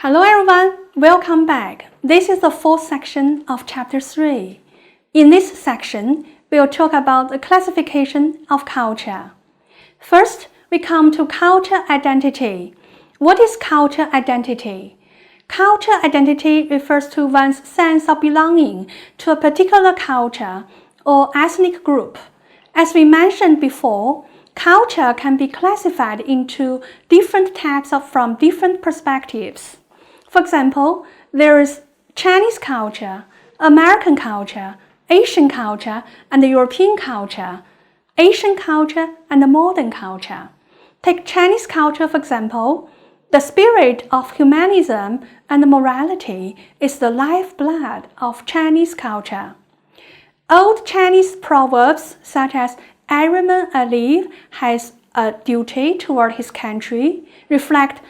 Hello everyone, welcome back. This is the fourth section of Chapter 3. In this section, we'll talk about the classification of culture. First, we come to culture identity. What is culture identity? Culture identity refers to one's sense of belonging to a particular culture or ethnic group. As we mentioned before, culture can be classified into different types from different perspectives. For example, there is Chinese culture, American culture, Asian culture, and European culture, Asian culture, and modern culture. Take Chinese culture, for example. The spirit of humanism and morality is the lifeblood of Chinese culture. Old Chinese proverbs such as "Everyman alive has a duty toward his country" reflect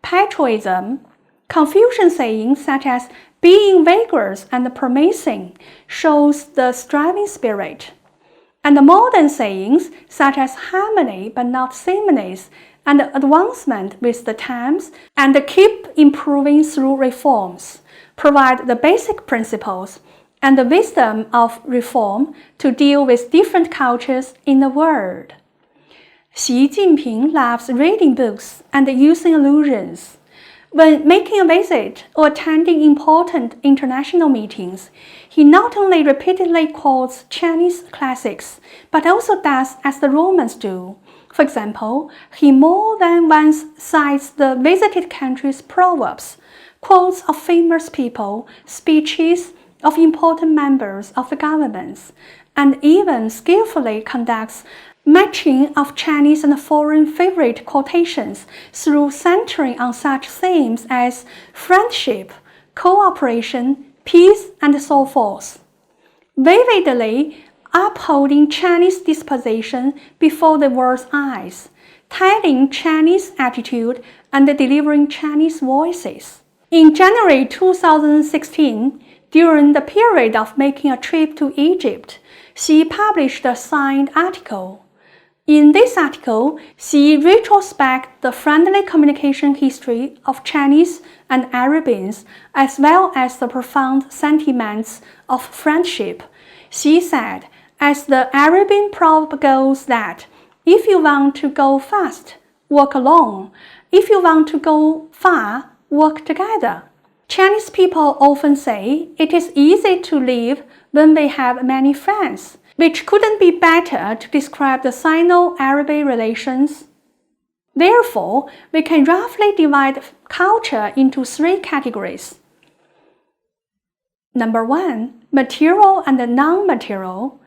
patriotism. Confucian sayings such as "being vigorous and promising" shows the striving spirit. And the modern sayings such as "harmony but not sameness" and "advancement with the times" and "keep improving through reforms" provide the basic principles and the wisdom of reform to deal with different cultures in the world. Xi Jinping loves reading books and using allusions. When making a visit or attending important international meetings, he not only repeatedly quotes Chinese classics, but also does as the Romans do. For example, he more than once cites the visited country's proverbs, quotes of famous people, speeches of important members of the governments, and even skillfully conducts matching of Chinese and foreign favorite quotations through centering on such themes as friendship, cooperation, peace, and so forth. Vividly upholding Chinese disposition before the world's eyes, telling Chinese attitude and delivering Chinese voices. In January 2016, during the period of making a trip to Egypt, Xi published a signed article. In this article, Xi retrospects the friendly communication history of Chinese and Arabians, as well as the profound sentiments of friendship. Xi said, as the Arabian proverb goes that, if you want to go fast, walk alone. If you want to go far, walk together. Chinese people often say it is easy to live when we have many friends, which couldn't be better to describe the Sino-Arabic relations. Therefore, we can roughly divide culture into three categories. Number 1, material and non-material.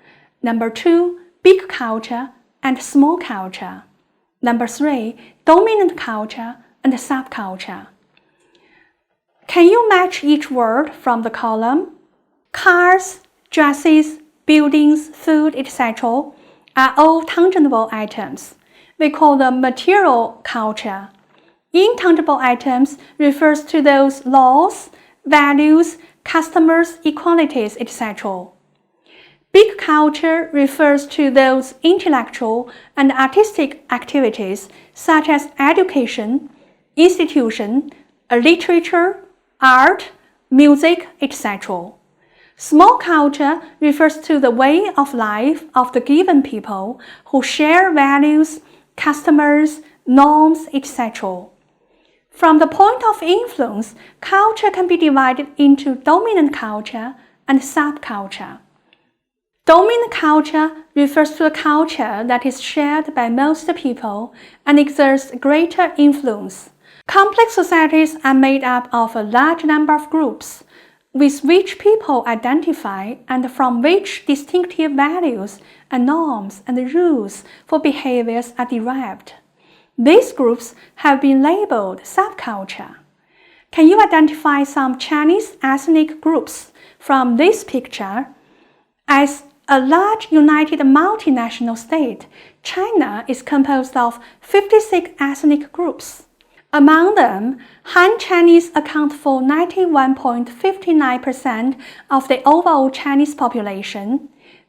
Number 2, big culture and small culture. Number 3, dominant culture and subculture. Can you match each word from the column? Cars, dresses, buildings, food, etc. are all tangible items. We call them material culture. Intangible items refers to those laws, values, customers, equalities, etc. Big culture refers to those intellectual and artistic activities such as education, institution, literature, art, music, etc. Small culture refers to the way of life of the given people who share values, customers, norms, etc. From the point of influence, culture can be divided into dominant culture and subculture. Dominant culture refers to a culture that is shared by most people and exerts greater influence. Complex societies are made up of a large number of groups, with which people identify and from which distinctive values and norms and rules for behaviors are derived. These groups have been labeled subculture. Can you identify some Chinese ethnic groups from this picture? As a large united multinational state, China is composed of 56 ethnic groups. Among them, Han Chinese account for 91.59% of the overall Chinese population,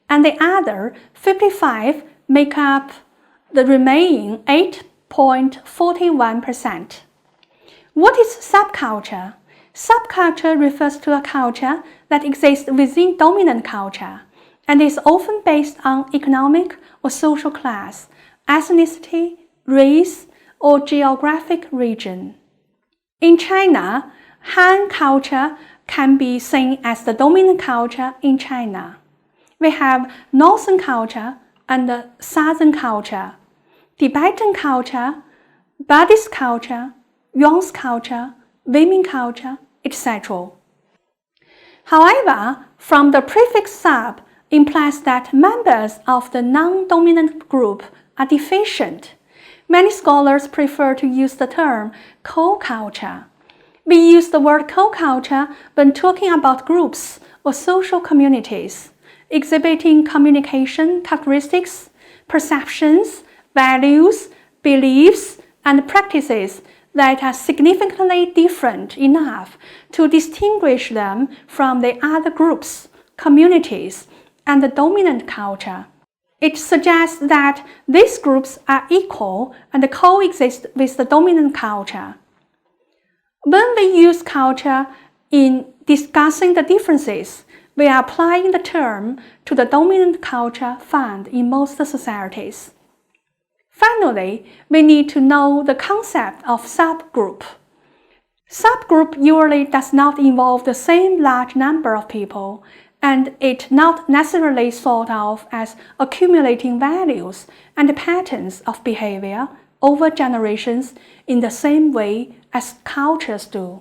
and the other 55 make up the remaining 8.41%. What is subculture? Subculture refers to a culture that exists within dominant culture and is often based on economic or social class, ethnicity, race, or geographic region. In China, Han culture can be seen as the dominant culture in China. We have Northern culture and Southern culture, Tibetan culture, Buddhist culture, Yuan's culture, women culture, etc. However, from the prefix sub implies that members of the non-dominant group are deficient. Many scholars prefer to use the term co-culture. We use the word co-culture when talking about groups or social communities, exhibiting communication characteristics, perceptions, values, beliefs, and practices that are significantly different enough to distinguish them from the other groups, communities, and the dominant culture. It suggests that these groups are equal and coexist with the dominant culture. When we use culture in discussing the differences, we are applying the term to the dominant culture found in most societies. Finally, we need to know the concept of subgroup. Subgroup usually does not involve the same large number of people, and it not necessarily thought of as accumulating values and patterns of behavior over generations in the same way as cultures do.